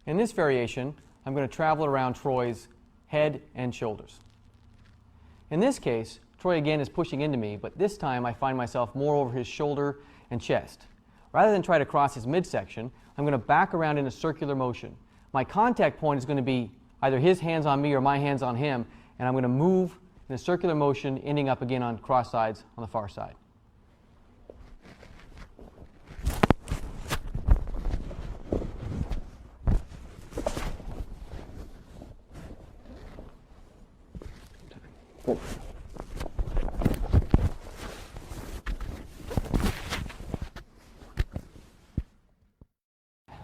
In this variation, I'm going to travel around Troy's head and shoulders. In this case, Troy again is pushing into me, but this time I find myself more over his shoulder and chest. Rather than try to cross his midsection, I'm going to back around in a circular motion. My contact point is going to be either his hands on me or my hands on him, and I'm going to move in a circular motion, ending up again on cross sides on the far side.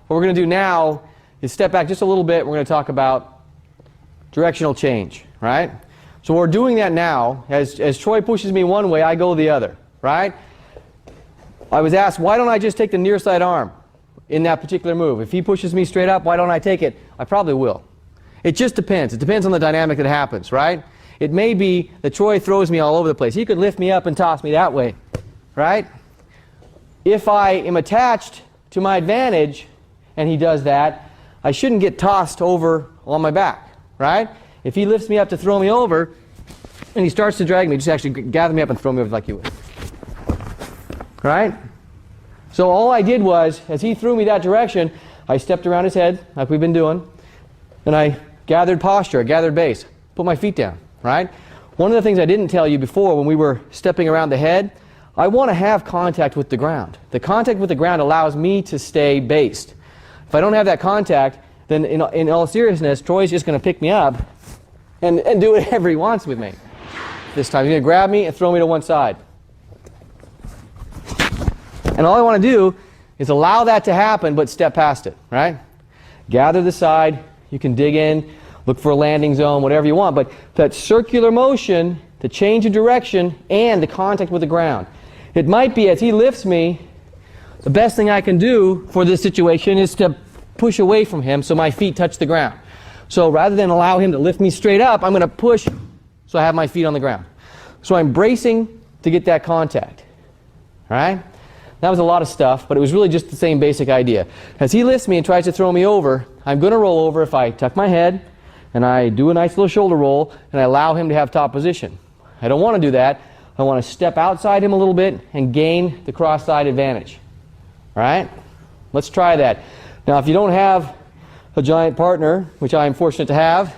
What we're going to do now is step back just a little bit. We're going to talk about directional change, right? So we're doing that now. As Troy pushes me one way, I go the other, right? I was asked, why don't I just take the near side arm in that particular move? If he pushes me straight up, why don't I take it? I probably will. It just depends. It depends on the dynamic that happens, right? It may be that Troy throws me all over the place. He could lift me up and toss me that way, right? If I am attached to my advantage and he does that, I shouldn't get tossed over on my back, right? If he lifts me up to throw me over and he starts to drag me, just actually gather me up and throw me over like you would, right? So all I did was, as he threw me that direction, I stepped around his head like we've been doing, and I gathered posture, I gathered base, put my feet down, right? One of the things I didn't tell you before when we were stepping around the head, I want to have contact with the ground. The contact with the ground allows me to stay based. If I don't have that contact, then in all seriousness, Troy's just going to pick me up and do whatever he wants with me. This time he's going to grab me and throw me to one side. And all I want to do is allow that to happen, but step past it, right? Gather the side, you can dig in, look for a landing zone, whatever you want, but that circular motion, the change of direction, and the contact with the ground. It might be, as he lifts me, the best thing I can do for this situation is to push away from him so my feet touch the ground. So rather than allow him to lift me straight up, I'm going to push so I have my feet on the ground. So I'm bracing to get that contact. All right? That was a lot of stuff, but it was really just the same basic idea. As he lifts me and tries to throw me over, I'm going to roll over if I tuck my head and I do a nice little shoulder roll and I allow him to have top position. I don't want to do that. I want to step outside him a little bit and gain the cross-side advantage. All right? Let's try that. Now, if you don't have a giant partner, which I am fortunate to have,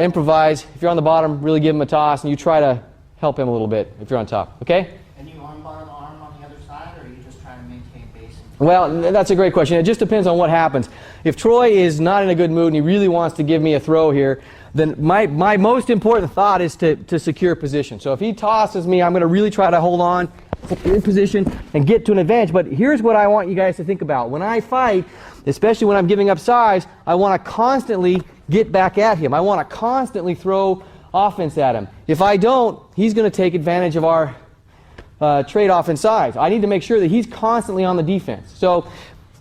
improvise. If you're on the bottom, really give him a toss, and you try to help him a little bit if you're on top. Okay? And you armbar the arm on the other side, or are you just trying to maintain base? Well, that's a great question. It just depends on what happens. If Troy is not in a good mood and he really wants to give me a throw here, then my most important thought is to secure position. So if he tosses me, I'm going to really try to hold on in position and get to an advantage. But here's what I want you guys to think about. When I fight, especially when I'm giving up size, I want to constantly get back at him. I want to constantly throw offense at him. If I don't, he's going to take advantage of our trade-off in size. I need to make sure that he's constantly on the defense. So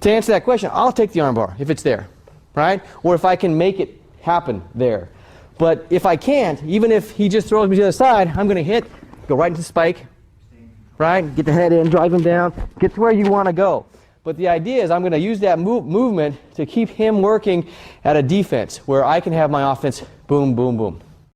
to answer that question, I'll take the armbar if it's there, right? Or if I can make it happen there. But if I can't, even if he just throws me to the other side, I'm going to hit, go right into spike, right? Get the head in, drive him down, get to where you want to go. But the idea is I'm going to use that movement to keep him working at a defense where I can have my offense boom, boom, boom.